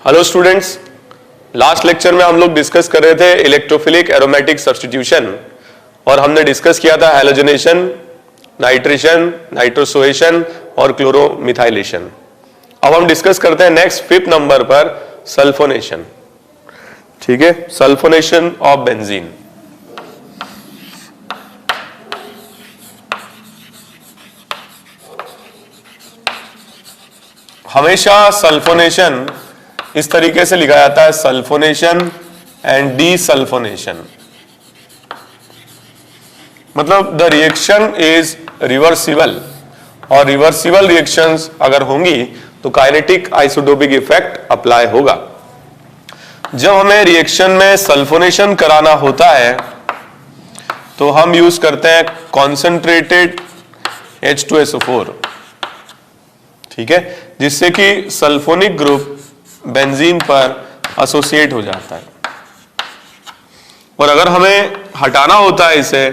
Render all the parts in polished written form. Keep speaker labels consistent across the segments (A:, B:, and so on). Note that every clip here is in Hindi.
A: हेलो स्टूडेंट्स, लास्ट लेक्चर में हम लोग डिस्कस कर रहे थे इलेक्ट्रोफिलिक एरोमेटिक सब्स्टिट्यूशन और हमने डिस्कस किया था हैलोजनेशन, नाइट्रेशन, नाइट्रोसोएशन और क्लोरोमिथाइलेशन। अब हम डिस्कस करते हैं नेक्स्ट 5th नंबर पर सल्फोनेशन। ठीक है, सल्फोनेशन ऑफ बेंजीन। हमेशा सल्फोनेशन इस तरीके से लिखा जाता है, सल्फोनेशन एंड डीसल्फोनेशन। मतलब द रिएक्शन इज रिवर्सिबल और रिवर्सिबल रिएक्शंस अगर होंगी तो काइनेटिक आइसोटोपिक इफेक्ट अप्लाई होगा। जब हमें रिएक्शन में सल्फोनेशन कराना होता है तो हम यूज करते हैं कॉन्सेंट्रेटेड H2SO4, ठीक है, जिससे कि सल्फोनिक ग्रुप बेंजीन पर एसोसिएट हो जाता है। और अगर हमें हटाना होता है इसे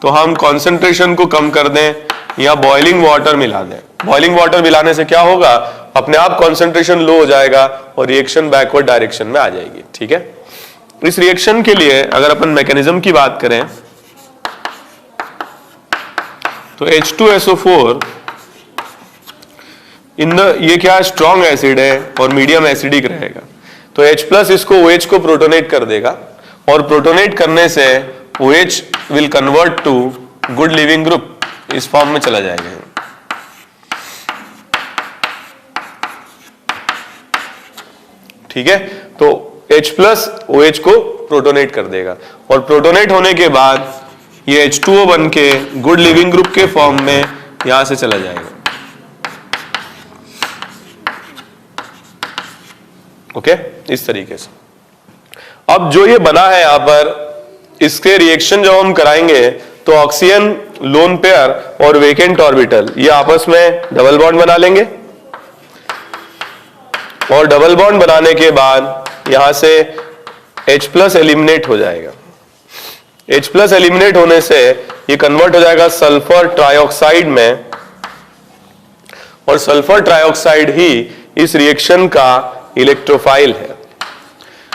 A: तो हम कॉन्सेंट्रेशन को कम कर दें या बॉइलिंग वाटर मिला दें। बॉइलिंग वाटर मिलाने से क्या होगा, अपने आप कॉन्सेंट्रेशन लो हो जाएगा और रिएक्शन बैकवर्ड डायरेक्शन में आ जाएगी। ठीक है, इस रिएक्शन के लिए अगर अपन मैकेनिज्म की बात करें तो H2SO4 ये क्या स्ट्रॉन्ग एसिड है और मीडियम एसिडिक रहेगा, तो H+ इसको OH को प्रोटोनेट कर देगा और प्रोटोनेट करने से OH will convert to good leaving group, इस फॉर्म में चला जाएगा। ठीक है, तो H+ OH को प्रोटोनेट कर देगा और प्रोटोनेट होने के बाद ये H2O बन के गुड लिविंग ग्रुप के फॉर्म में यहां से चला जाएगा। ओके, इस तरीके से। अब जो ये बना है यहां पर, इसके रिएक्शन जब हम कराएंगे तो ऑक्सीजन लोन पेयर और वेकेंट ऑर्बिटल ये आपस में डबल बॉन्ड बना लेंगे और डबल बॉन्ड बनाने के बाद यहां से H+ एलिमिनेट हो जाएगा। H+ एलिमिनेट होने से ये कन्वर्ट हो जाएगा सल्फर ट्राइऑक्साइड में और सल्फर ट्राइऑक्साइड ही इस रिएक्शन का इलेक्ट्रोफाइल है,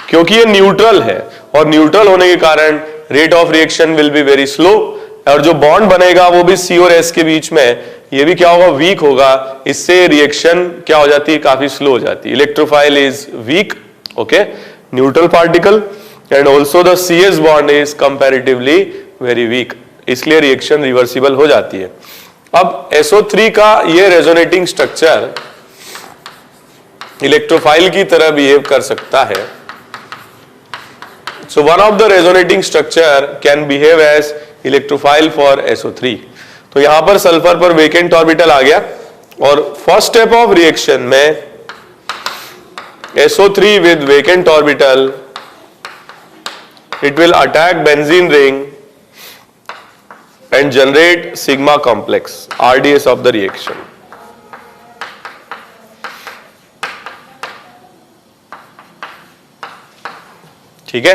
A: क्योंकि ये न्यूट्रल है और न्यूट्रल होने के कारण rate of reaction will be very slow और जो बॉन्ड बनेगा वो भी C और S के बीच में, ये भी क्या होगा, वीक होगा। इससे रिएक्शन क्या हो जाती है, काफी स्लो हो जाती है। Electrophile is weak, okay, neutral particle and also the CS bond is comparatively very weak, इसलिए रिएक्शन रिवर्सिबल हो जाती है। अब SO3 का ये रेजोनेटिंग स्ट्रक्चर इलेक्ट्रोफाइल की तरह बिहेव कर सकता है। So one of the resonating structure can behave as electrophile for SO3। तो यहां पर सल्फर पर वेकेंट ऑर्बिटल आ गया और फर्स्ट स्टेप ऑफ रिएक्शन में SO3 with vacant orbital it will attack benzene ring and generate sigma complex, RDS of the reaction। ठीक है,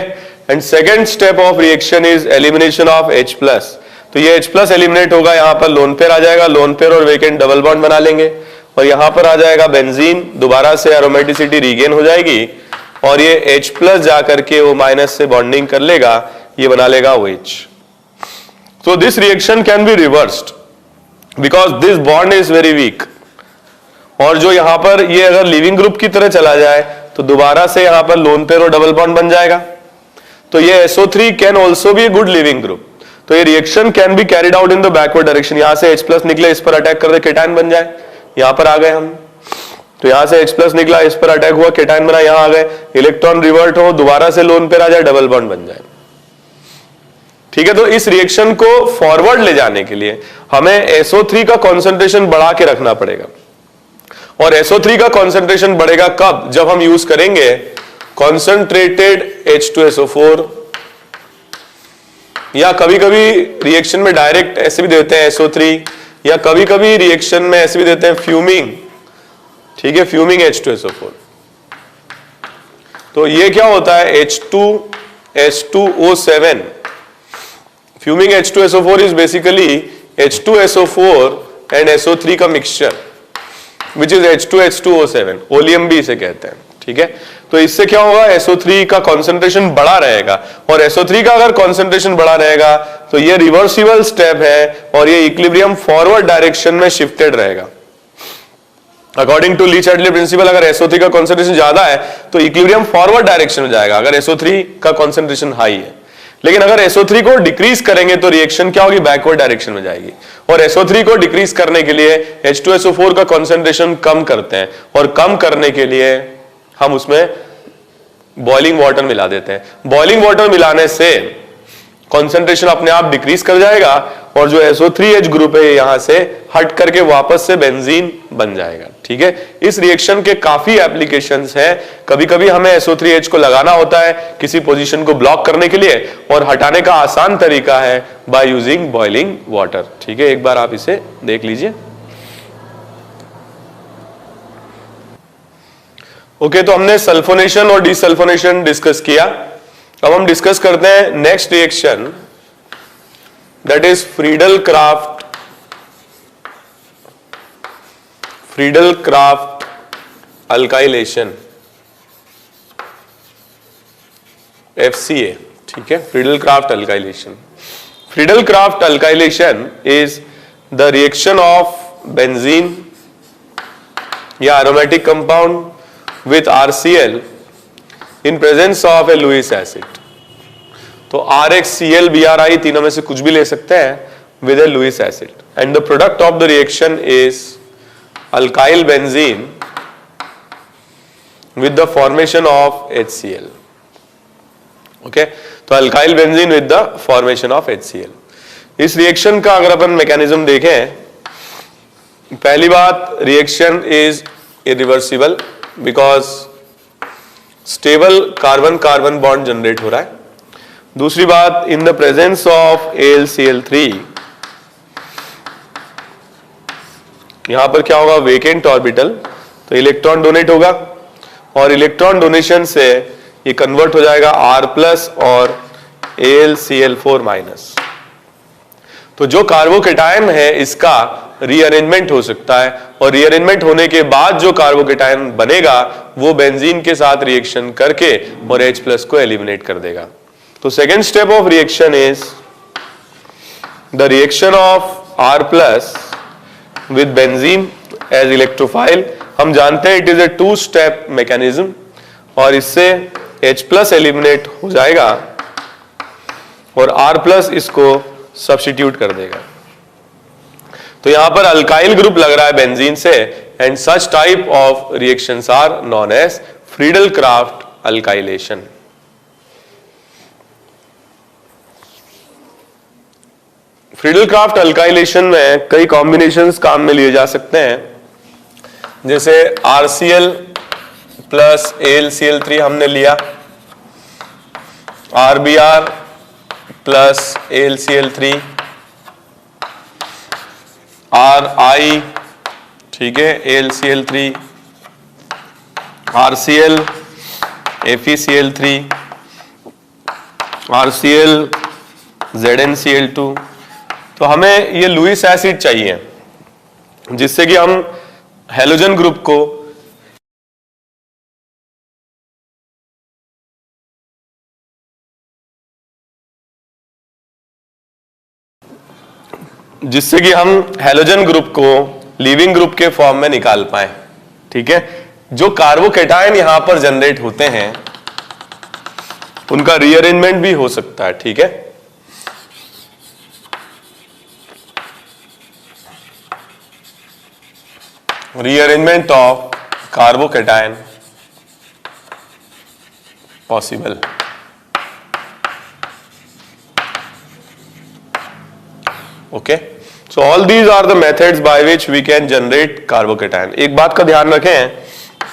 A: and second step of reaction is elimination of H+। तो ये H+ एलिमिनेट होगा, यहां पर लोन पेयर आ जाएगा, लोन पेयर और वेकेंट डबल बॉन्ड बना लेंगे और यहां पर आ जाएगा बेंजीन, दोबारा से एरोमेटिसिटी रीगेन हो जाएगी और ये H+ जाकर के वो माइनस से बॉन्डिंग कर लेगा, ये बना लेगा OH। तो this reaction can be reversed because this bond is very weak और जो यहां पर ये अगर लिविंग ग्रुप की तरह चला जाए तो दोबारा से यहां पर लोन पेयर और डबल बॉन्ड बन जाएगा। तो ये SO3 can also be good leaving group. तो ये reaction can be carried out in the backward direction. यहां से H+ निकले, इस पर अटैक कर दे, केटायन बन जाए, यहां पर आ गए हम। तो यहां से H+ निकला, इस पर अटैक हुआ, केटायन बना, यहां आ गए, इलेक्ट्रॉन रिवर्ट हो, दोबारा से लोन पेयर आ जाए, डबल बॉन्ड बन जाए। ठीक है, तो इस रिएक्शन को फॉरवर्ड ले जाने के लिए हमें SO3 का कॉन्सेंट्रेशन बढ़ा के रखना पड़ेगा और SO3 का कॉन्सेंट्रेशन बढ़ेगा कब, जब हम यूज करेंगे कॉन्सेंट्रेटेड H2SO4 या कभी कभी रिएक्शन में डायरेक्ट ऐसे भी देते हैं SO3 या कभी कभी रिएक्शन में ऐसे भी देते हैं फ्यूमिंग। ठीक है, फ्यूमिंग H2SO4। तो ये क्या होता है, H2SO7। Fuming H2SO4 is basically H2SO4 and SO3 का mixture which is H2H2O7, oleum भी इसे कहते हैं। ठीक है, तो इससे क्या होगा, SO3 का कॉन्सेंट्रेशन बढ़ा रहेगा, और SO3 का अगर कॉन्सेंट्रेशन बढ़ा रहेगा तो ये रिवर्सिबल स्टेप है और ये इक्विलिब्रियम फॉरवर्ड डायरेक्शन में शिफ्टेड रहेगा। अकॉर्डिंग टू ली-चैडले प्रिंसिपल, अगर SO3 का कॉन्सेंट्रेशन ज्यादा है तो इक्विलिब्रियम फॉरवर्ड डायरेक्शन में जाएगा अगर SO3 का कॉन्सेंट्रेशन हाई है। लेकिन अगर SO3 को डिक्रीज करेंगे तो रिएक्शन क्या होगी, बैकवर्ड डायरेक्शन में जाएगी। और SO3 को डिक्रीज करने के लिए H2SO4 का कॉन्सेंट्रेशन कम करते हैं, और कम करने के लिए हम उसमें बॉइलिंग वाटर मिला देते हैं। बॉइलिंग वाटर मिलाने से कॉन्सेंट्रेशन अपने आप डिक्रीज कर जाएगा और जो SO3H ग्रुप है यहां से हट करके वापस से बेंजीन बन जाएगा। ठीक है, इस रिएक्शन के काफी एप्लीकेशंस हैं। कभी कभी हमें SO3H को लगाना होता है किसी पोजीशन को ब्लॉक करने के लिए, और हटाने का आसान तरीका है बाय यूजिंग बॉइलिंग वाटर। ठीक है, एक बार आप इसे देख लीजिए। ओके, तो हमने सल्फोनेशन और डिसल्फोनेशन डिस्कस किया। अब हम डिस्कस करते हैं next reaction, that is Friedel Crafts alkylation, FCA। ठीक है, Friedel Crafts alkylation. Friedel-Crafts alkylation is the reaction of benzene या aromatic compound with RCl in presence of a Lewis acid। तो RX, Cl, Bri तीनों में से कुछ भी ले सकते हैं with a Lewis acid, and the product of the reaction is alkyl benzene with the formation of HCl। Okay, तो alkyl benzene with the formation of HCl। इस रिएक्शन का अगर अपन मैकेनिज्म देखें, पहली बात, reaction is irreversible because stable carbon carbon bond generate हो रहा है। दूसरी बात, in the presence of AlCl3 यहां पर क्या होगा, वेकेंट ऑर्बिटल, तो इलेक्ट्रॉन डोनेट होगा और इलेक्ट्रॉन डोनेशन से ये कन्वर्ट हो जाएगा R+ और AlCl4-। तो जो कार्बोकेटायन है इसका रीअरेंजमेंट हो सकता है, और रीअरेंजमेंट होने के बाद जो कार्बोकेटायन बनेगा वो बेंजीन के साथ रिएक्शन करके और H+ को एलिमिनेट कर देगा। तो second step of reaction is the reaction of R+ with benzene as electrophile. हम जानते हैं it is a two step mechanism, और इससे H+ एलिमिनेट हो जाएगा और R+ इसको सब्स्टिट्यूट कर देगा। तो यहां पर अल्काइल ग्रुप लग रहा है बेंजीन से, and such type of reactions are known as Friedel Craft alkylation. Friedel-Crafts alkylation में कई कॉम्बिनेशंस काम में लिए जा सकते हैं, जैसे RCl प्लस AlCl3 हमने लिया, RBr प्लस AlCl3, Ri, ठीक है, AlCl3, RCl, FeCl3, RCl, ZnCl2। तो हमें ये लुईस एसिड चाहिए जिससे कि हम हेलोजन ग्रुप को लीविंग ग्रुप के फॉर्म में निकाल पाए। ठीक है, जो कार्बोकेटायन यहां पर जनरेट होते हैं उनका रीअरेंजमेंट भी हो सकता है। ठीक है, rearrangement of carbocation possible. Okay, so all these are the methods by which we can generate carbocation. एक बात का ध्यान रखें,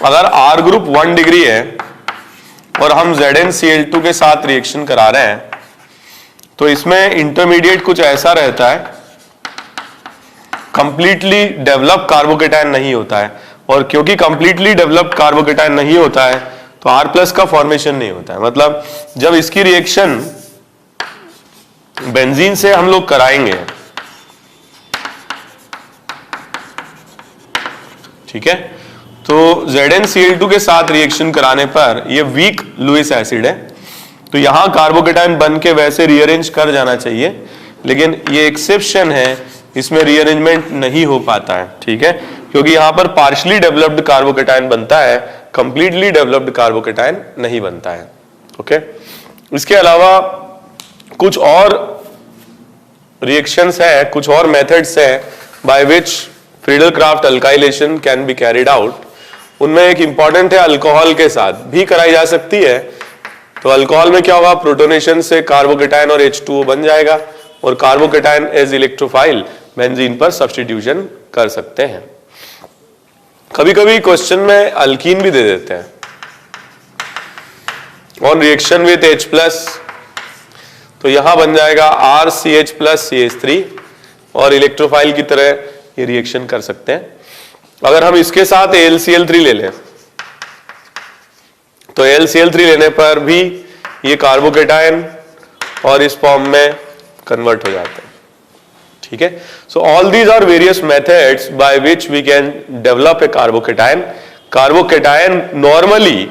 A: अगर R ग्रुप 1 डिग्री है और हम ZnCl2 के साथ रिएक्शन करा रहे हैं तो इसमें इंटरमीडिएट कुछ ऐसा रहता है, कंप्लीटली डेवलप कार्बोकेटायन नहीं होता है, और क्योंकि कंप्लीटली डेवलप्ड कार्बोकेटायन नहीं होता है तो R+ का फॉर्मेशन नहीं होता है। मतलब जब इसकी रिएक्शन बेंजीन से हम लोग कराएंगे, ठीक है, तो ZnCl2 के साथ रिएक्शन कराने पर ये वीक लुईस एसिड है, तो यहां कार्बोकेटाइन बन के वैसे रीअरेंज कर जाना चाहिए, लेकिन ये एक्सेप्शन है, इसमें रीअरेंजमेंट नहीं हो पाता है, ठीक है, क्योंकि यहां पर पार्शियली डेवलप्ड कार्बोकेटाइन बनता है, कंप्लीटली डेवलप्ड कार्बोकेटाइन नहीं बनता है। ओके, इसके अलावा कुछ और रिएक्शंस है, कुछ और मेथड्स है by which Friedel Crafts alkylation can be carried out. उनमें एक इंपॉर्टेंट है अल्कोहल के साथ भी कराई जा सकती है। तो अल्कोहल में क्या होगा, प्रोटोनेशन से कार्बोकेटाइन और H2O बन जाएगा और कार्बोकेटाइन एज इलेक्ट्रोफाइल बेंजीन पर सब्स्टिट्यूशन कर सकते हैं। कभी कभी क्वेश्चन में अल्कीन भी दे देते हैं, ऑन रिएक्शन विथ H+, तो यहां बन जाएगा RCH + CH3 और इलेक्ट्रोफाइल की तरह ये रिएक्शन कर सकते हैं। अगर हम इसके साथ AlCl3 ले लें तो AlCl3 लेने पर भी ये कार्बोकेटाइन और इस फॉर्म में कन्वर्ट हो जाते हैं, ठीक है। So all these are various methods by which we can develop a carbocation. Carbocation normally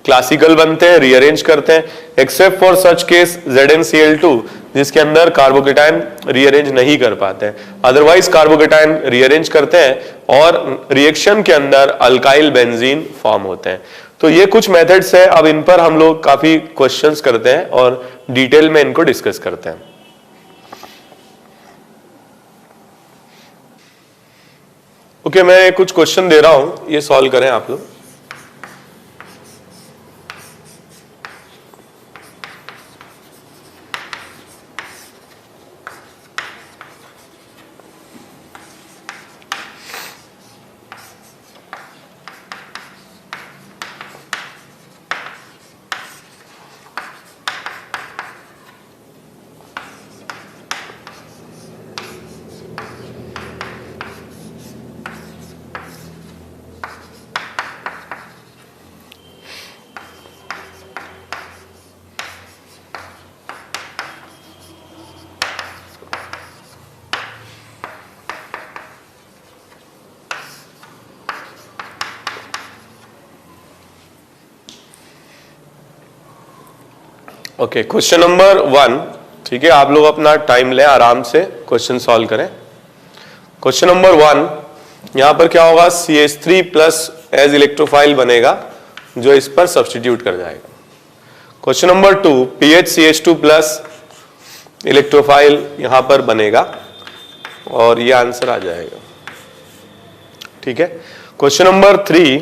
A: classical बनते हैं, रीअरेंज करते हैं, except for such case ZnCl2 जिसके अंदर कार्बोकेटाइन रीअरेंज नहीं कर पाते हैं, अदरवाइज कार्बोकेटाइन रीअरेंज करते हैं और रिएक्शन के अंदर अल्काइल बेंजीन फॉर्म होते हैं। तो ये कुछ मेथड्स है, अब इन पर हम लोग काफी क्वेश्चंस करते हैं और डिटेल में इनको डिस्कस करते हैं। ओके, मैं कुछ क्वेश्चन दे रहा हूं, ये सॉल्व करें आप लोग। ओके, क्वेश्चन नंबर 1, ठीक है, आप लोग अपना टाइम लें, आराम से क्वेश्चन सॉल्व करें। क्वेश्चन नंबर 1, यहां पर क्या होगा, CH3+ एज इलेक्ट्रोफाइल बनेगा जो इस पर सब्स्टिट्यूट कर जाएगा। क्वेश्चन नंबर 2, PHCH2+ इलेक्ट्रोफाइल यहां पर बनेगा और ये आंसर आ जाएगा, ठीक है। क्वेश्चन नंबर 3,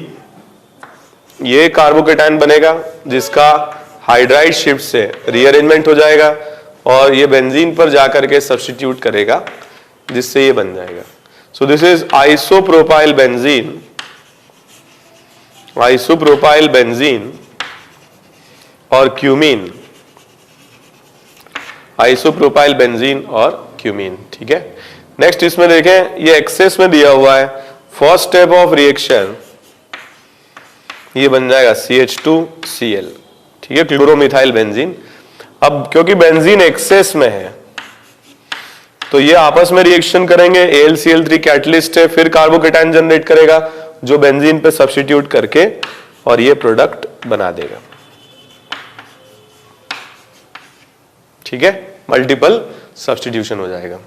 A: ये कार्बोकेटाइन बनेगा जिसका हाइड्राइड शिफ्ट से रीअरेंजमेंट हो जाएगा और ये बेंजीन पर जाकर के सब्स्टिट्यूट करेगा जिससे ये बन जाएगा। सो this is isopropyl benzene, isopropyl benzene और क्यूमीन, आइसोप्रोपाइल बेंजीन और क्यूमीन, ठीक है। नेक्स्ट इसमें देखें, ये एक्सेस में दिया हुआ है, फर्स्ट स्टेप ऑफ रिएक्शन ये बन जाएगा CH2Cl, ठीक है, क्लोरोमिथाइल बेंजीन। अब क्योंकि बेंजीन एक्सेस में है तो ये आपस में रिएक्शन करेंगे, AlCl3 कैटलिस्ट है, फिर कार्बोकेटाइन जनरेट करेगा जो बेंजीन पे सब्स्टिट्यूट करके और ये प्रोडक्ट बना देगा, ठीक है, मल्टीपल सब्स्टिट्यूशन हो जाएगा।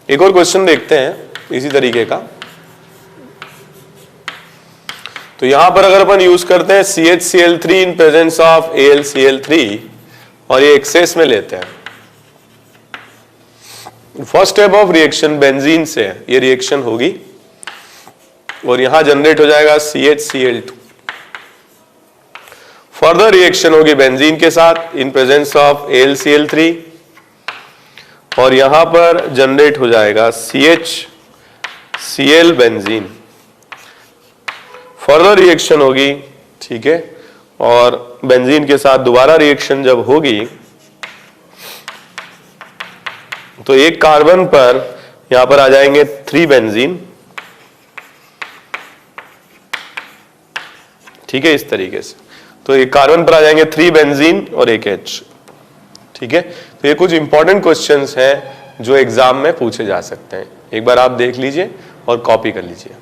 A: एक और क्वेश्चन देखते हैं इसी तरीके का। तो यहां पर अगर अपन यूज करते हैं CHCl3 in presence of AlCl3 और ये एक्सेस में लेते हैं, first step of reaction benzene से ये रिएक्शन होगी और यहां जनरेट हो जाएगा CHCl2। फर्दर रिएक्शन होगी बेंजीन के साथ इन प्रेजेंस ऑफ AlCl3 और यहां पर जनरेट हो जाएगा CHCl बेंजीन। फर्दर रिएक्शन होगी, ठीक है, और बेंजीन के साथ दोबारा रिएक्शन जब होगी तो एक कार्बन पर यहां पर आ जाएंगे 3 बेंजीन, ठीक है, इस तरीके से। तो एक कार्बन पर आ जाएंगे 3 बेंजीन और एक H, ठीक है। तो ये कुछ इंपॉर्टेंट क्वेश्चंस हैं जो एग्जाम में पूछे जा सकते हैं, एक बार आप देख लीजिए और कॉपी कर लीजिए।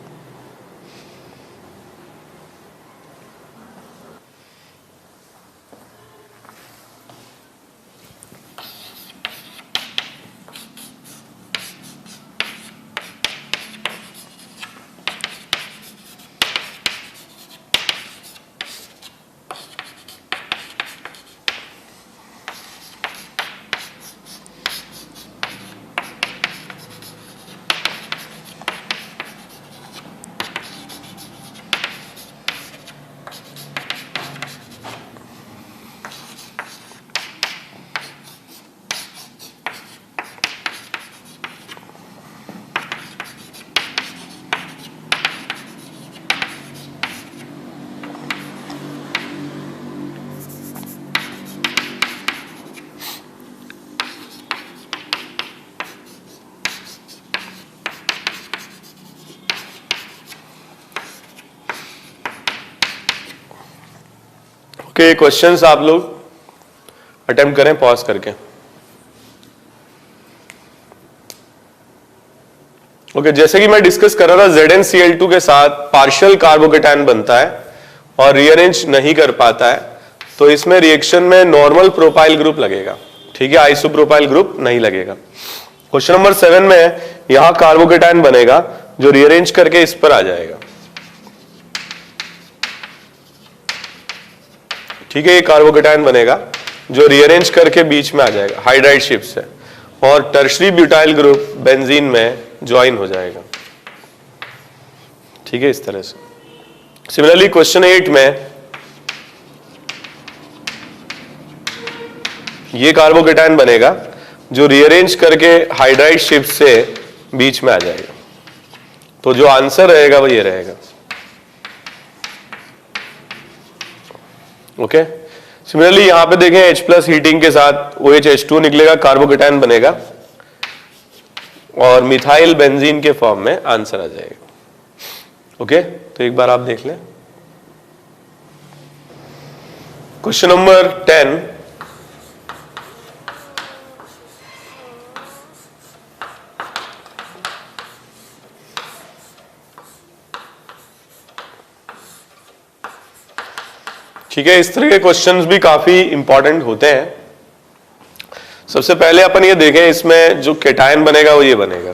A: ओके, क्वेश्चंस आप लोग अटेम्प्ट करें पॉज करके। ओके, जैसे कि मैं डिस्कस कर रहा था, ZnCl2 के साथ पार्शियल कार्बोकेटायन बनता है और रीअरेंज नहीं कर पाता है, तो इसमें रिएक्शन में नॉर्मल प्रोपाइल ग्रुप लगेगा, ठीक है, आइसोप्रोपाइल ग्रुप नहीं लगेगा। क्वेश्चन नंबर 7 में यहां कार्बोकेटायन बनेगा जो रीअरेंज करके इस पर आ जाएगा, ठीक है, ये कार्बोकेटायन बनेगा जो रीअरेंज करके बीच में आ जाएगा हाइड्राइड शिप से, और टर्शरी ब्यूटाइल ग्रुप बेंजीन में ज्वाइन हो जाएगा, ठीक है, इस तरह से। सिमिलरली क्वेश्चन 8 में ये कार्बोकेटायन बनेगा जो रीअरेंज करके हाइड्राइड शिप से बीच में आ जाएगा, तो जो आंसर रहेगा वो ये रहेगा। ओके, सिमिलरली यहां पे देखें H+ हीटिंग के साथ OHH2 निकलेगा, कार्बोकेटायन बनेगा और मिथाइल बेंजीन के फॉर्म में आंसर आ जाएगा। ओके, तो एक बार आप देख लें। क्वेश्चन नंबर 10, ठीक है, इस तरह के क्वेश्चंस भी काफी इंपॉर्टेंट होते हैं। सबसे पहले अपन ये देखें, इसमें जो केटायन बनेगा वो ये बनेगा,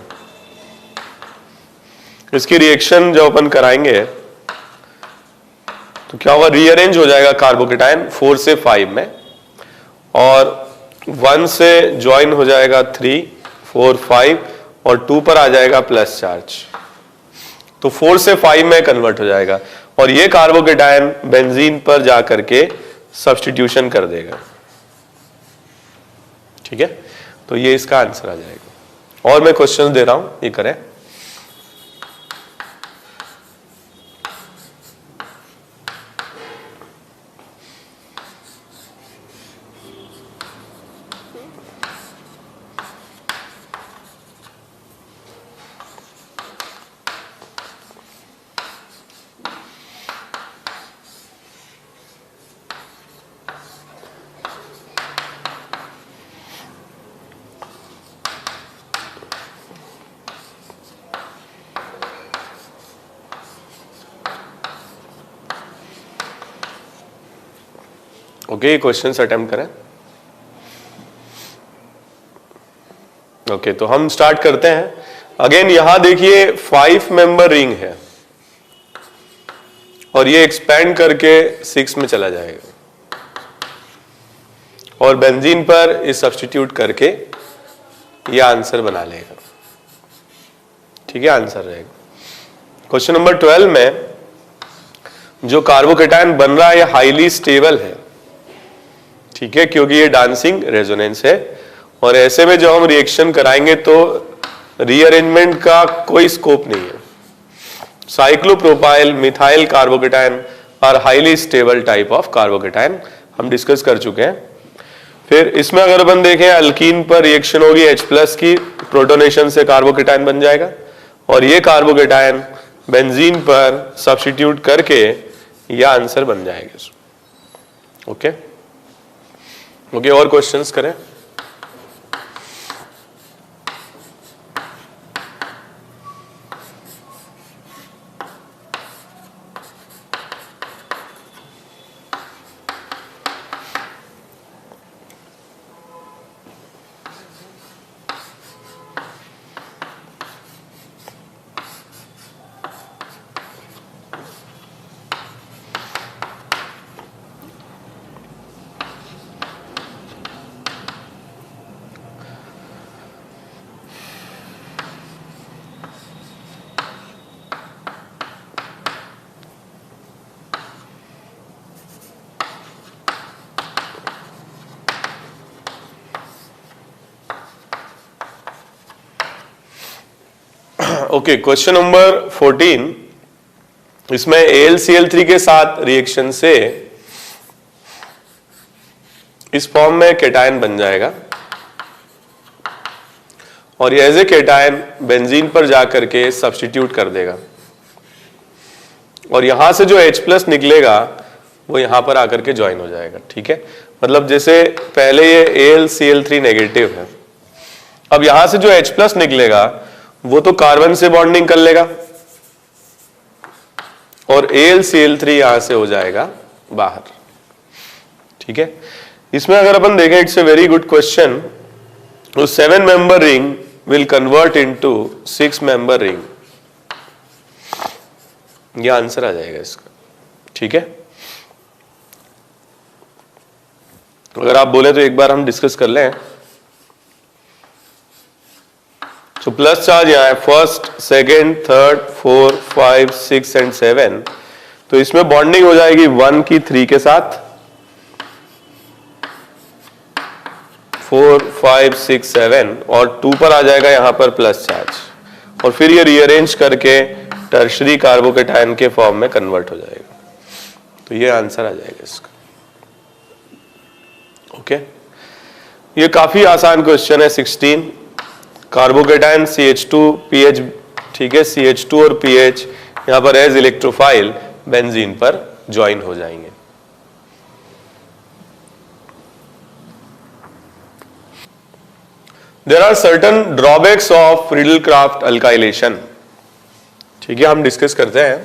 A: इसकी रिएक्शन जब अपन कराएंगे तो क्या होगा, रीअरेंज हो जाएगा कार्बोकेटायन 4 से 5 में, और 1 से ज्वाइन हो जाएगा 3, 4, 5 और 2 पर आ जाएगा प्लस चार्ज, तो 4 से 5 में कन्वर्ट हो जाएगा, और ये कार्बोकेटायन बेंजीन पर जाकर के सब्स्टिट्यूशन कर देगा, ठीक है, तो ये इसका आंसर आ जाएगा। और मैं क्वेश्चन दे रहा हूं, ये करें। ओके, क्वेश्चंस अटेम्प्ट करें। ओके, तो हम स्टार्ट करते हैं। अगेन यहां देखिए 5 मेंबर रिंग है और ये एक्सपेंड करके 6 में चला जाएगा, और बेंजीन पर इस सब्स्टिट्यूट करके ये आंसर बना लेगा, ठीक है, आंसर रहेगा। क्वेश्चन नंबर 12 में जो कार्बोकेटायन बन रहा है ये हाईली स्टेबल है, ठीक है, क्योंकि ये डांसिंग रेजोनेंस है, और ऐसे में जब हम रिएक्शन कराएंगे तो रीअरेंजमेंट का कोई स्कोप नहीं है। साइक्लोप्रोपाइल मिथाइल कार्बोकेटायन और highly stable type of carbocation हम डिस्कस कर चुके हैं। फिर इसमें अगर अपन देखें, अल्कीन पर रिएक्शन होगी H+ की, प्रोटोनेशन से कार्बोकेटायन बन जाएगा, और ये कार्बोकेटायन बेंजीन पर सब्स्टिट्यूट करके यह आंसर बन जाएगा। ओके, ओके, और क्वेश्चंस करें। ओके, क्वेश्चन नंबर 14, इसमें AlCl3 के साथ रिएक्शन से इस फॉर्म में केटायन बन जाएगा, और ये एज ए केटायन बेंजीन पर जाकर के सब्स्टिट्यूट कर देगा, और यहां से जो H+ निकलेगा वो यहां पर आकर के ज्वाइन हो जाएगा। ठीक है, मतलब जैसे पहले ये AlCl3 नेगेटिव है, अब यहां से जो H+ निकलेगा वो तो कार्बन से बॉन्डिंग कर लेगा और AlCl3 यहां से हो जाएगा बाहर। ठीक है, इसमें अगर अपन देखें, it's a very good question, तो 7 member ring will convert into 6 member ring, यह आंसर आ जाएगा इसका। ठीक है, तो अगर आप बोले तो एक बार हम डिस्कस कर लें। तो प्लस चार्ज यहां है, फर्स्ट, सेकेंड, थर्ड, 4, 5, 6 एंड 7, तो इसमें बॉन्डिंग हो जाएगी 1 की 3 के साथ, 4, 5, 6, 7 और 2 पर आ जाएगा यहां पर प्लस चार्ज, और फिर ये रीअरेंज करके टर्शरी कार्बोकेटायन के फॉर्म में कन्वर्ट हो जाएगा। तो ये आंसर आ जाएगा इसका। ओके, ये काफी आसान क्वेश्चन है। 16 कार्बोकेटायन CH2 PH, ठीक है, CH2 और PH यहां पर एज इलेक्ट्रोफाइल बेंजीन पर ज्वाइन हो जाएंगे। There are certain drawbacks of Friedel-Crafts alkylation। ठीक है, हम डिस्कस करते हैं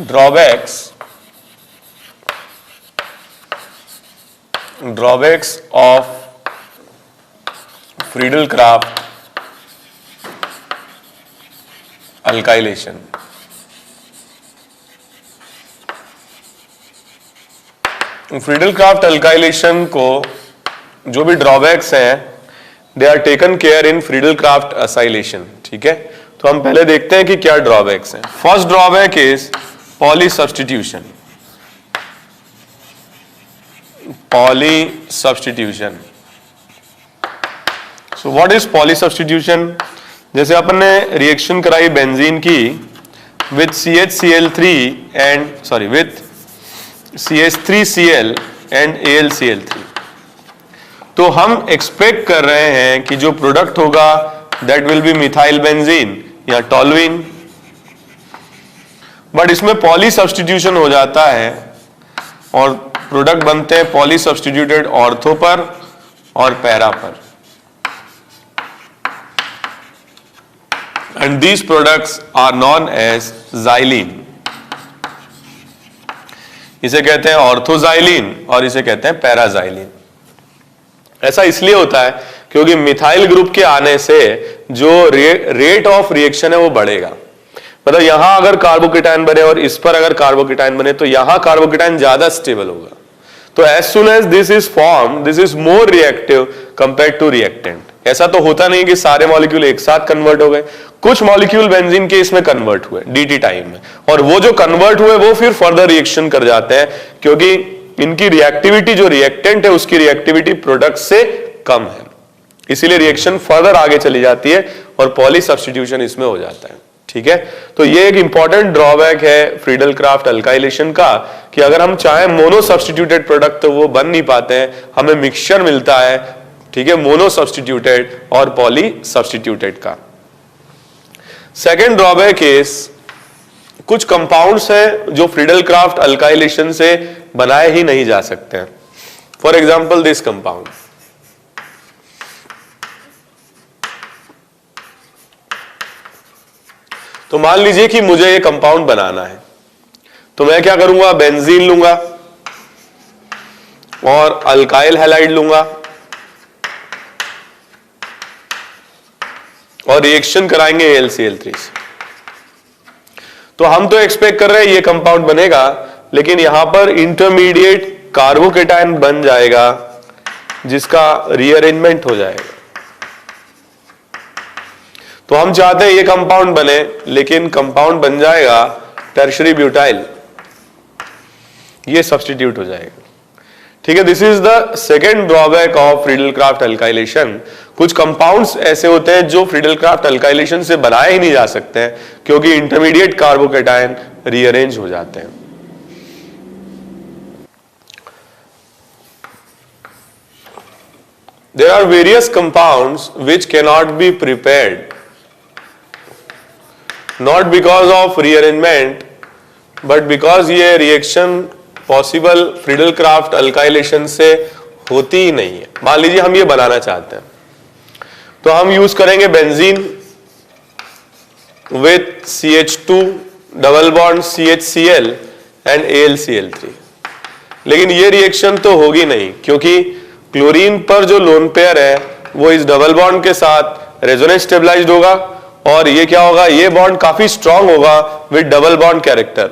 A: drawbacks of Friedel-Crafts alkylation। Friedel-Crafts alkylation को जो भी ड्रॉबैक्स हैं, they are taken care in Friedel-Crafts acylation। ठीक है, तो हम पहले देखते हैं कि क्या ड्रॉबैक्स हैं। First drawback is poly substitution. So what is poly substitution? जैसे अपन ने रिएक्शन कराई बेंजीन की विथ CH3Cl एंड AlCl3, तो हम एक्सपेक्ट कर रहे हैं कि जो प्रोडक्ट होगा that will be methyl benzene या टॉलुइन, बट इसमें पॉली सब्सटीट्यूशन हो जाता है और प्रोडक्ट बनते हैं पॉली सब्सटीट्यूटेड ऑर्थो पर और पैरा पर, and these products are known as xylene। इसे कहते हैं ऑर्थोजाइलिन और इसे कहते हैं पैराजाइलिन। ऐसा इसलिए होता है क्योंकि मिथाइल ग्रुप के आने से जो रेट ऑफ रिएक्शन है वो बढ़ेगा। मतलब यहां अगर कार्बोकेटायन बने और इस पर अगर कार्बोकेटायन बने तो यहां कार्बोकेटायन ज्यादा स्टेबल होगा। तो as soon as this is form, this is more reactive compare to reactant. ऐसा तो होता नहीं कि सारे मॉलिक्यूल एक साथ कन्वर्ट हो गए, कुछ मॉलिक्यूल बेंजीन के इसमें कन्वर्ट हुए dt टाइम में, और वो जो कन्वर्ट हुए वो फिर फर्दर रिएक्शन कर जाते हैं क्योंकि इनकी रिएक्टिविटी, जो रिएक्टेंट है उसकी रिएक्टिविटी प्रोडक्ट से कम है, इसीलिए रिएक्शन फर्दर आगे चली जाती है और पॉली सब्स्टिट्यूशन इसमें हो जाता है। ठीक है, तो ये एक इंपॉर्टेंट ड्रॉबैक है फ्रीडल-क्राफ्ट अल्काइलेशन का कि अगर हम चाहें मोनो सब्स्टिट्यूटेड प्रोडक्ट तो वो बन नहीं पाते हैं, हमें मिक्सचर मिलता है। ठीक है, मोनो सब्स्टिट्यूटेड और पॉली सब्स्टिट्यूटेड का। सेकेंड ड्रॉबैक इज कुछ कंपाउंड्स हैं जो फ्रीडल-क्राफ्ट अल्काइलेशन से बनाए ही नहीं जा सकते हैं। फॉर एग्जाम्पल दिस कंपाउंड, तो मान लीजिए कि मुझे ये कंपाउंड बनाना है, तो मैं क्या करूंगा, बेंजीन लूंगा और अल्काइल हैलाइड लूंगा और रिएक्शन कराएंगे AlCl3 से। तो हम तो एक्सपेक्ट कर रहे हैं ये कंपाउंड बनेगा, लेकिन यहां पर इंटरमीडिएट कार्बोकेटायन बन जाएगा जिसका रीअरेंजमेंट हो जाएगा। तो हम चाहते हैं ये कंपाउंड बने, लेकिन कंपाउंड बन जाएगा टर्शरी ब्यूटाइल, ये सब्स्टिट्यूट हो जाएगा। ठीक है, this is the second drawback of Friedel-Crafts alkylation. कुछ कंपाउंड्स ऐसे होते हैं जो फ्रीडल-क्राफ्ट अल्काइलेशन से बनाए ही नहीं जा सकते हैं क्योंकि इंटरमीडिएट कार्बोकेटायन रीअरेंज हो जाते हैं। There are various compounds which cannot be prepared, not because of rearrangement, but because ये reaction possible Friedel Crafts alkylation से होती ही नहीं है। मान लीजिए हम ये बनाना चाहते हैं, तो हम यूज करेंगे benzene with CH2 double bond CHCl and AlCl3, लेकिन ये रिएक्शन तो होगी नहीं, क्योंकि क्लोरीन पर जो लोन पेयर है वो इस डबल बॉन्ड के साथ रेजोनेंस स्टेबलाइज्ड होगा, और ये क्या होगा, ये बॉन्ड काफी स्ट्रांग होगा विद डबल बॉन्ड कैरेक्टर,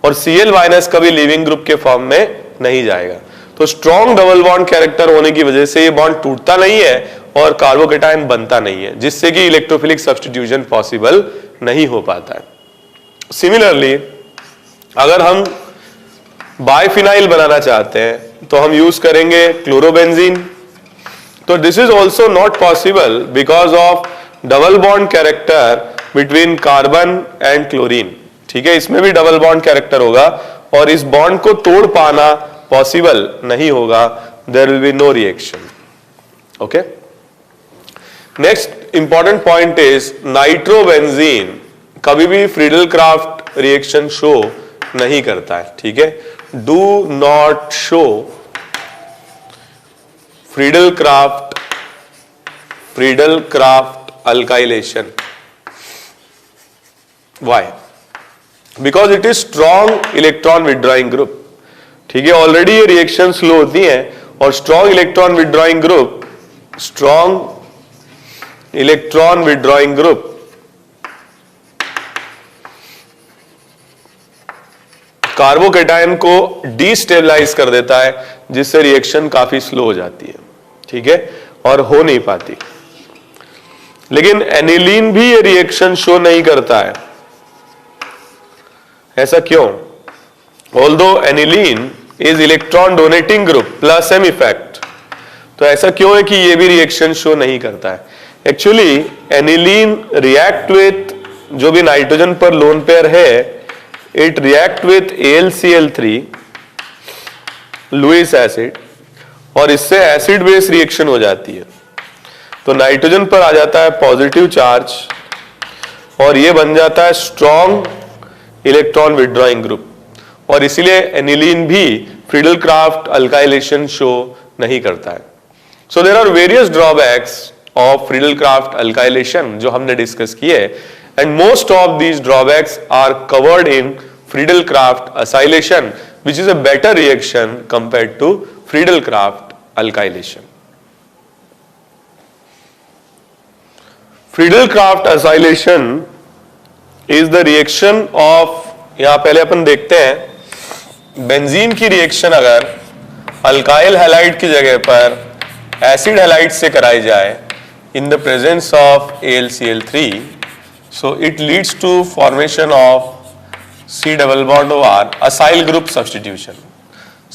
A: और Cl- कभी लिविंग ग्रुप के फॉर्म में नहीं जाएगा। तो स्ट्रॉन्ग डबल बॉन्ड कैरेक्टर होने की वजह से ये बॉन्ड टूटता नहीं है और कार्बोकेटायन बनता नहीं है, जिससे कि इलेक्ट्रोफिलिक सब्स्टिट्यूशन पॉसिबल नहीं हो पाता है। सिमिलरली अगर हम बाइफिनाइल बनाना चाहते हैं तो हम यूज करेंगे क्लोरोबेंजीन। तो this is also not possible because of double bond character between carbon and chlorine. ठीक है, इसमें भी डबल बॉन्ड कैरेक्टर होगा और इस बॉन्ड को तोड़ पाना पॉसिबल नहीं होगा, there will be no reaction. Okay, next important point is nitrobenzene कभी भी फ्रीडल क्राफ्ट रिएक्शन शो नहीं करता है। ठीक है, do not show Friedel Crafts alkylation. Why? Because it is strong electron withdrawing group. ठीक है, ऑलरेडी ये रिएक्शन स्लो होती है और strong electron withdrawing group carbocation को डिस्टेबलाइज कर देता है, जिससे रिएक्शन काफी स्लो हो जाती है। ठीक है, और हो नहीं पाती। लेकिन एनिलीन भी ये रिएक्शन शो नहीं करता है। ऐसा क्यों? Although aniline is electron donating group plus M effect, तो ऐसा क्यों है कि ये भी रिएक्शन शो नहीं करता है? एक्चुअली एनिलीन रिएक्ट विथ जो भी नाइट्रोजन पर लोन पेयर है, it react with AlCl3 Lewis acid, और इससे एसिड बेस रिएक्शन हो जाती है। तो नाइट्रोजन पर आ जाता है पॉजिटिव चार्ज और ये बन जाता है स्ट्रॉन्ग इलेक्ट्रॉन विड्रॉइंग ग्रुप, और इसीलिए एनिलीन भी फ्रीडल क्राफ्ट अल्काइलेशन शो नहीं करता है। So there are various drawbacks of Friedel Crafts alkylation जो हमने डिस्कस किए, and most of these drawbacks are covered in Friedel Crafts acylation, which is a better reaction compared to Friedel Crafts alkylation. Friedel Crafts acylation is the reaction of, यहां पहले अपन देखते हैं बेंजीन की रिएक्शन अगर अल्काइल हैलाइड की जगह पर एसिड हैलाइड से कराई जाए in the presence of AlCl3, so it leads to formation of C double bond OR, acyl group substitution.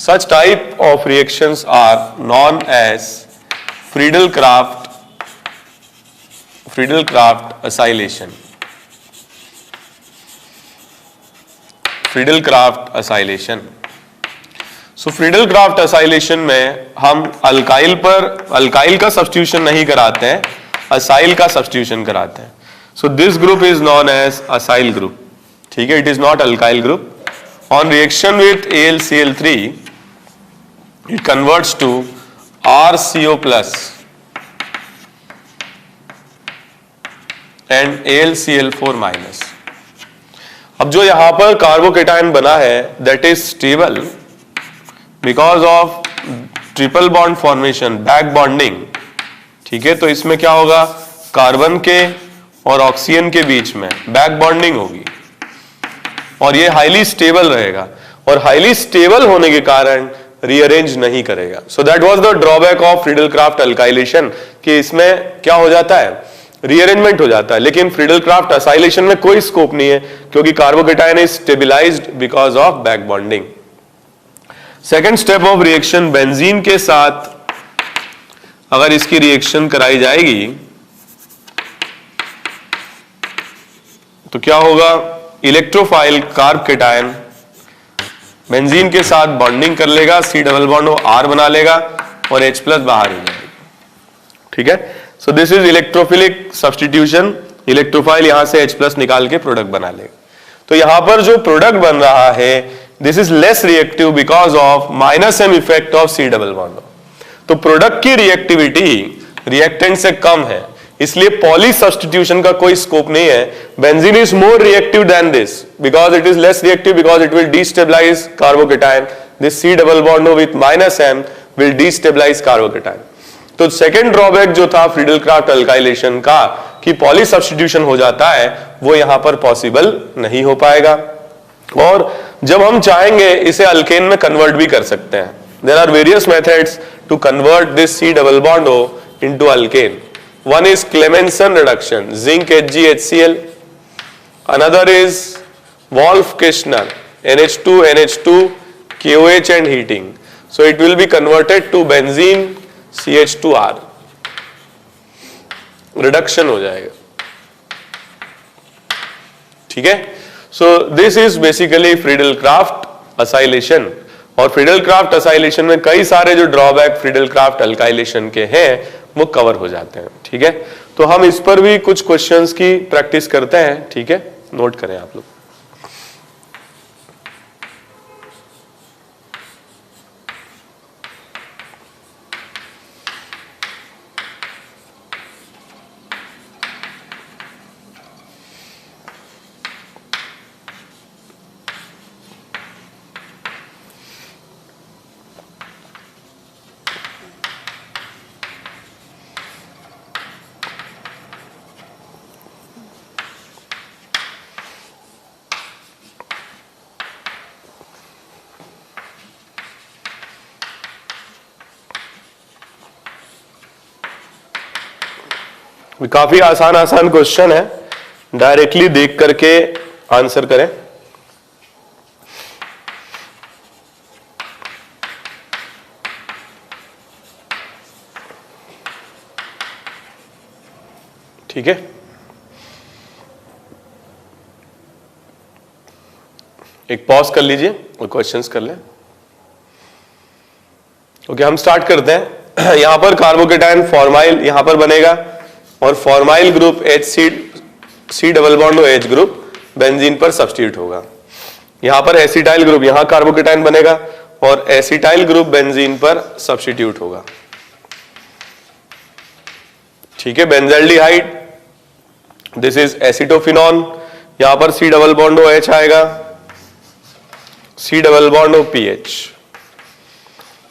A: Such type of reactions are known as Friedel Crafts acylation. Friedel Crafts acylation. So Friedel Crafts acylation में हम अल्काइल का सब्स्टिट्यूशन नहीं कराते हैं, असाइल का सब्स्टिट्यूशन कराते हैं। So this group is known as acyl group. ठीक है, it is not alkyl group. On reaction with AlCl3 it converts to RCO plus and AlCl4 minus. अब जो यहां पर कार्बोकेटायन बना है that is stable because of triple bond formation, back bonding. ठीक है, तो इसमें क्या होगा, कार्बन के और ऑक्सीजन के बीच में बैक बॉन्डिंग होगी और ये हाईली स्टेबल रहेगा, और हाईली स्टेबल होने के कारण रीअरेंज नहीं करेगा। So that was the drawback of Friedel Crafts alkylation, कि इसमें क्या हो जाता है, रीअरेंजमेंट हो जाता है। लेकिन फ्रीडल क्राफ्ट असैलेशन में कोई स्कोप नहीं है, क्योंकि carbocation is stabilised because of back bonding. Second step of reaction, benzene के साथ अगर इसकी रिएक्शन कराई जाएगी तो क्या होगा, इलेक्ट्रोफाइल कार्बोकेटायन बेंजीन के साथ बॉन्डिंग कर लेगा, C डबल बॉन्ड R बना लेगा और H प्लस बाहर हो जाएगा। ठीक है, सो this is electrophilic substitution. Electrophile यहां से H प्लस निकाल के प्रोडक्ट बना लेगा। तो यहां पर जो प्रोडक्ट बन रहा है this is less reactive because of minus M effect of C double bond. तो प्रोडक्ट की रिएक्टिविटी रिएक्टेंट से कम है, इसलिए पॉली सब्स्टिट्यूशन का कोई स्कोप नहीं है। Benzene is more reactive than this because it is less reactive because it will destabilise carbocation. This C double bond with minus M will destabilise carbocation. तो सेकेंड ड्रॉबैक जो था फ्रीडल क्राफ्ट अल्काइलेशन का कि पॉली सब्स्टिट्यूशन हो जाता है, वो यहां पर पॉसिबल नहीं हो पाएगा। और जब हम चाहेंगे इसे अल्केन में कन्वर्ट भी कर सकते हैं। There are various methods to convert this C double bond O into alkane. One is Clemmensen reduction, zinc HgHCl. Another is Wolff-Kishner, NH2 NH2 KOH and heating. So it will be converted to benzene CH2R. Reduction हो जाएगा, ठीक है। सो this is basically Friedel craft acylation. और फ्रीडल क्राफ्ट असाइलेशन में कई सारे जो ड्रॉबैक फ्रीडल क्राफ्ट अल्काइलेशन के हैं वो कवर हो जाते हैं, ठीक है। तो हम इस पर भी कुछ क्वेश्चंस की प्रैक्टिस करते हैं, ठीक है, नोट करें आप लोग। काफी आसान आसान क्वेश्चन है, डायरेक्टली देख करके आंसर करें। ठीक है, एक पॉज कर लीजिए और क्वेश्चंस कर लें। ओके, हम स्टार्ट करते हैं। यहां पर कार्बोकेटायन फॉर्माइल यहां पर बनेगा और formyl group C double bond H group benzene पर सब्स्टिट्यूट होगा। यहां पर एसिटाइल ग्रुप, यहां कार्बोकेटायन बनेगा और एसिटाइल ग्रुप बेंजीन पर सब्स्टिट्यूट होगा, ठीक है। बेंजाल्डिहाइड, दिस इज एसिटोफिनॉन, यहां पर सी डबल बॉन्ड H आएगा, C double bond PH।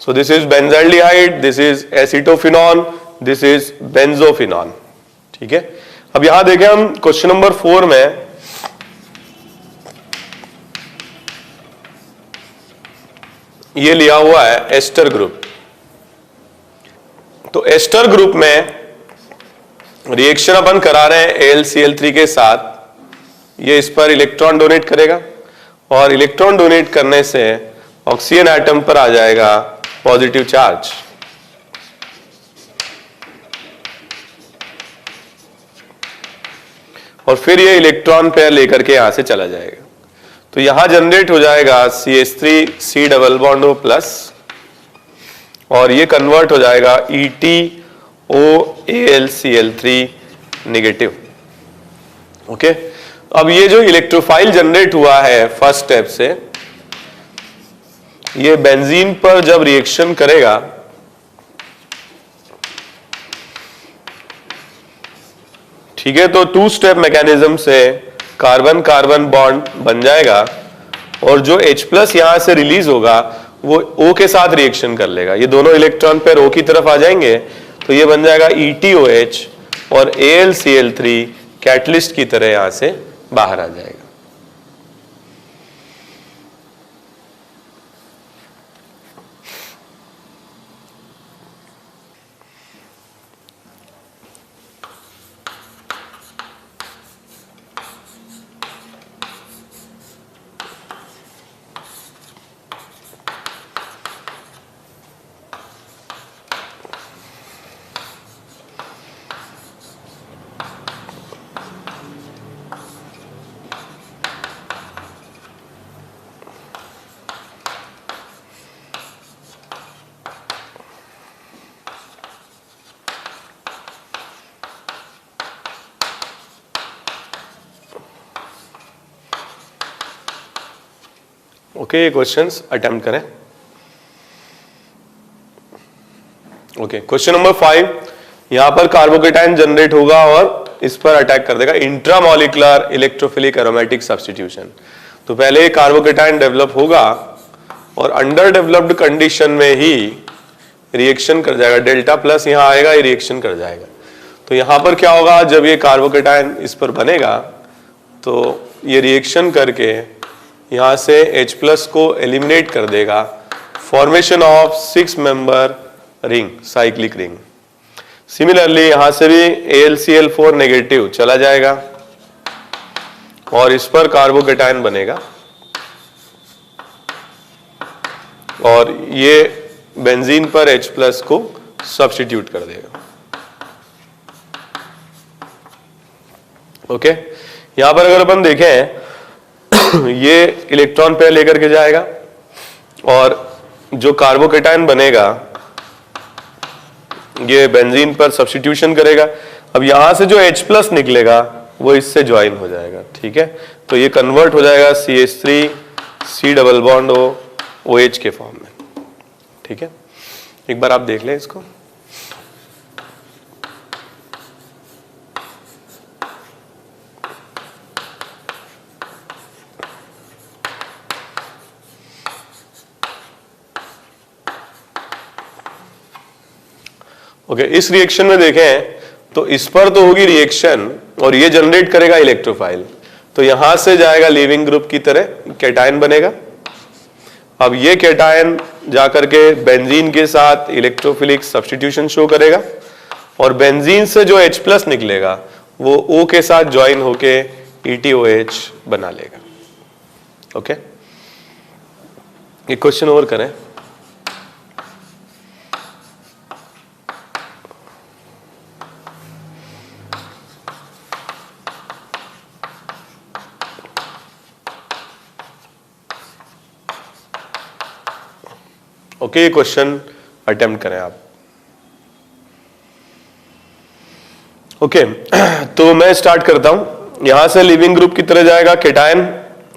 A: So this is benzaldehyde, this is acetophenone, this is benzophenone, ठीक है। अब यहां देखें हम क्वेश्चन नंबर 4 में ये लिया हुआ है एस्टर ग्रुप। तो एस्टर ग्रुप में रिएक्शन अपन करा रहे हैं AlCl3 के साथ। ये इस पर इलेक्ट्रॉन डोनेट करेगा और इलेक्ट्रॉन डोनेट करने से ऑक्सीजन एटम पर आ जाएगा पॉजिटिव चार्ज। और फिर ये इलेक्ट्रॉन पेयर लेकर के यहां से चला जाएगा। तो यहां जनरेट हो जाएगा CH3 C double bond O plus और ये कन्वर्ट हो जाएगा EtOAlCl3 नेगेटिव। ओके, अब ये जो इलेक्ट्रोफाइल जनरेट हुआ है फर्स्ट स्टेप से, ये बेंजीन पर जब रिएक्शन करेगा ठीक है, तो 2 स्टेप मैकेनिज्म से कार्बन कार्बन बॉन्ड बन जाएगा और जो H+ यहां से रिलीज होगा वो O के साथ रिएक्शन कर लेगा। ये दोनों इलेक्ट्रॉन पेयर O की तरफ आ जाएंगे तो ये बन जाएगा EtOH और AlCl3 कैटलिस्ट की तरह यहां से बाहर आ जाएगा। ओके, ये क्वेश्चंस अटेम्प्ट करें। ओके, क्वेश्चन नंबर 5, यहां पर कार्बोकेटाइन जनरेट होगा और इस पर अटैक कर देगा, इंट्रामोलिकुलर इलेक्ट्रोफिलिक एरोमेटिक सब्स्टिट्यूशन। तो पहले कार्बोकेटाइन डेवलप होगा और अंडर डेवलप्ड कंडीशन में ही रिएक्शन कर जाएगा, डेल्टा प्लस यहां आएगा, ये रिएक्शन कर जाएगा। तो यहां पर क्या होगा, जब ये कार्बोकेटाइन इस पर बनेगा तो ये रिएक्शन करके यहां से H प्लस को एलिमिनेट कर देगा, formation of 6 member ring, cyclic ring. Similarly यहां से भी AlCl4 नेगेटिव चला जाएगा और इस पर कार्बोकेटाइन बनेगा और ये बेंजीन पर H प्लस को सब्स्टिट्यूट कर देगा। ओके, यहां पर अगर अपन देखें ये इलेक्ट्रॉन पेयर लेकर के जाएगा और जो कार्बोकेटाइन बनेगा ये बेंजीन पर सब्स्टिट्यूशन करेगा। अब यहां से जो H प्लस निकलेगा वो इससे ज्वाइन हो जाएगा, ठीक है। तो ये कन्वर्ट हो जाएगा CH3 C double bond O OH के फॉर्म में, ठीक है। एक बार आप देख लें इसको। ओके, इस रिएक्शन में देखें तो इस पर तो होगी रिएक्शन और ये जनरेट करेगा इलेक्ट्रोफाइल, तो यहां से जाएगा लीविंग ग्रुप की तरह, कैटायन बनेगा। अब ये कैटायन जाकर के बेंजीन के साथ इलेक्ट्रोफिलिक सब्स्टिट्यूशन शो करेगा और बेंजीन से जो H प्लस निकलेगा वो O के साथ ज्वाइन होके ETOH बना लेगा। ओके, एक क्वेश्चन और करें। ओके, ये क्वेश्चन अटेम्प्ट करें आप। ओके, तो मैं स्टार्ट करता हूं। यहां से लिविंग ग्रुप की तरह जाएगा कैटायन,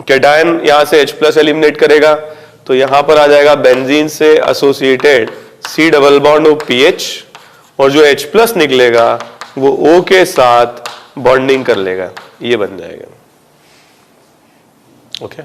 A: कैटायन यहां से H प्लस एलिमिनेट करेगा तो यहां पर आ जाएगा बेंजीन से associated C double bond O PH और जो H प्लस निकलेगा वो O के साथ बॉन्डिंग कर लेगा, ये बन जाएगा। ओके,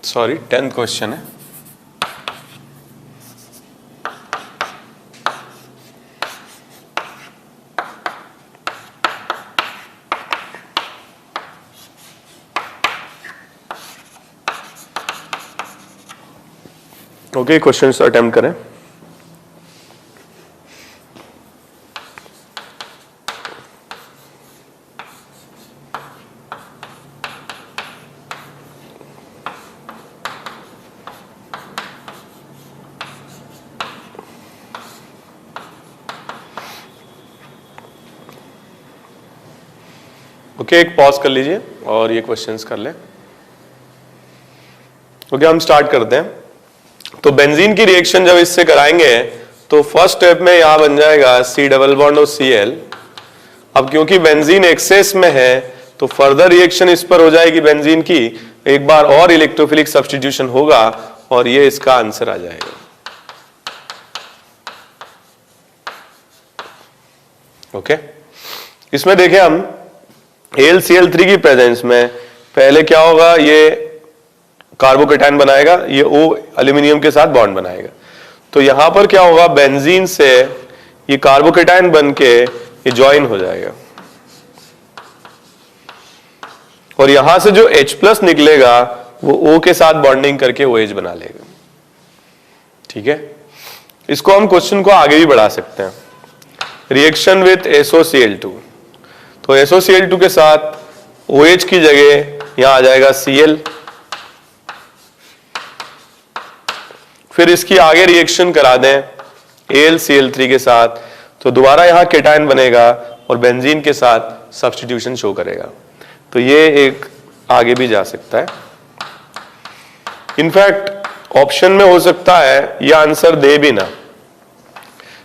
A: सॉरी 10th क्वेश्चन है। ओके, क्वेश्चंस अटेम्प्ट करें। ओके, एक पॉज कर लीजिए और ये क्वेश्चंस कर लें। ओके, हम स्टार्ट करते हैं। तो बेंजीन की रिएक्शन जब इससे कराएंगे तो फर्स्ट स्टेप में यहां बन जाएगा C डबल बॉन्ड और Cl। अब क्योंकि बेंजीन एक्सेस में है तो फर्दर रिएक्शन इस पर हो जाएगी बेंजीन की, एक बार और इलेक्ट्रोफिलिक सब्स्टिट्यूशन होगा और ये इसका आंसर आ जाएगा। ओके, इसमें देखें हम AlCl3 की प्रेजेंस में पहले क्या होगा, ये कार्बोकेटाइन बनाएगा, ये O एल्यूमिनियम के साथ बॉन्ड बनाएगा। तो यहां पर क्या होगा, बेंजीन से ये कार्बोकेटाइन बन के ये ज्वाइन हो जाएगा और यहां से जो H प्लस निकलेगा वो O के साथ बॉन्डिंग करके OH बना लेगा, ठीक है। इसको हम क्वेश्चन को आगे भी बढ़ा सकते हैं। रिएक्शन विथ SOCl2, तो SOCl2 के साथ OH की जगह यहां आ जाएगा Cl। फिर इसकी आगे रिएक्शन करा दें AlCl3 के साथ, तो दोबारा यहाँ केटायन बनेगा और बेंजीन के साथ सब्स्टिट्यूशन शो करेगा। तो ये एक आगे भी जा सकता है। इनफैक्ट ऑप्शन में हो सकता है ये आंसर दे भी ना,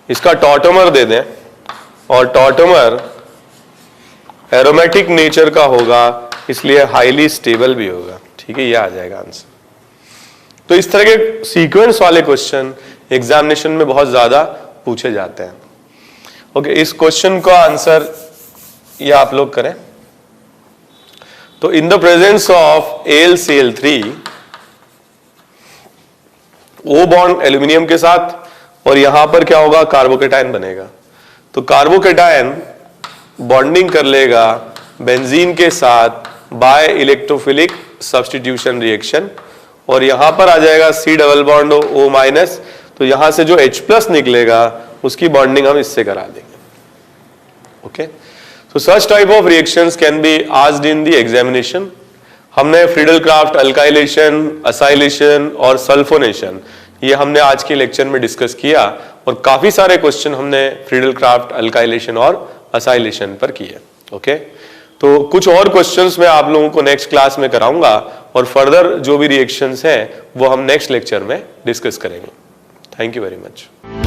A: इसका टॉटोमर दे दें और टॉटोमर एरोमेटिक नेचर का होगा, इसलिए हाईली स्टेबल भी होगा। ठीक है, ये आ जाएगा आंसर। तो इस तरह के सीक्वेंस वाले क्वेश्चन एग्जामिनेशन में बहुत ज्यादा पूछे जाते हैं। ओके, इस क्वेश्चन का आंसर ये आप लोग करें। तो in the presence of AlCl3, O bond aluminium के साथ और यहां पर क्या होगा, कार्बोकेटायन बनेगा। तो कार्बोकेटायन बॉन्डिंग कर लेगा बेंजीन के साथ बाय इलेक्ट्रोफिलिक सब्स्टिट्यूशन रिएक्शन और यहां पर आ जाएगा C double bond O minus. तो यहां से जो H+ निकलेगा उसकी बॉन्डिंग हम इससे करा देंगे। Okay, so such type of reactions can be asked in the examination। हमने फ्रीडल-क्राफ्ट अल्काइलेशन, असाइलेशन और सल्फोनेशन ये हमने आज के लेक्चर में डिस्कस किया और काफी सारे क्वेश्चन हमने फ्रीडल-क्राफ्ट, अल्काइलेशन और असाइलेशन पर किए। ओके, तो कुछ और क्वेश्चंस मैं आप लोगों को नेक्स्ट क्लास में कराऊंगा और फर्दर जो भी रिएक्शंस हैं वो हम नेक्स्ट लेक्चर में डिस्कस करेंगे। Thank you very much.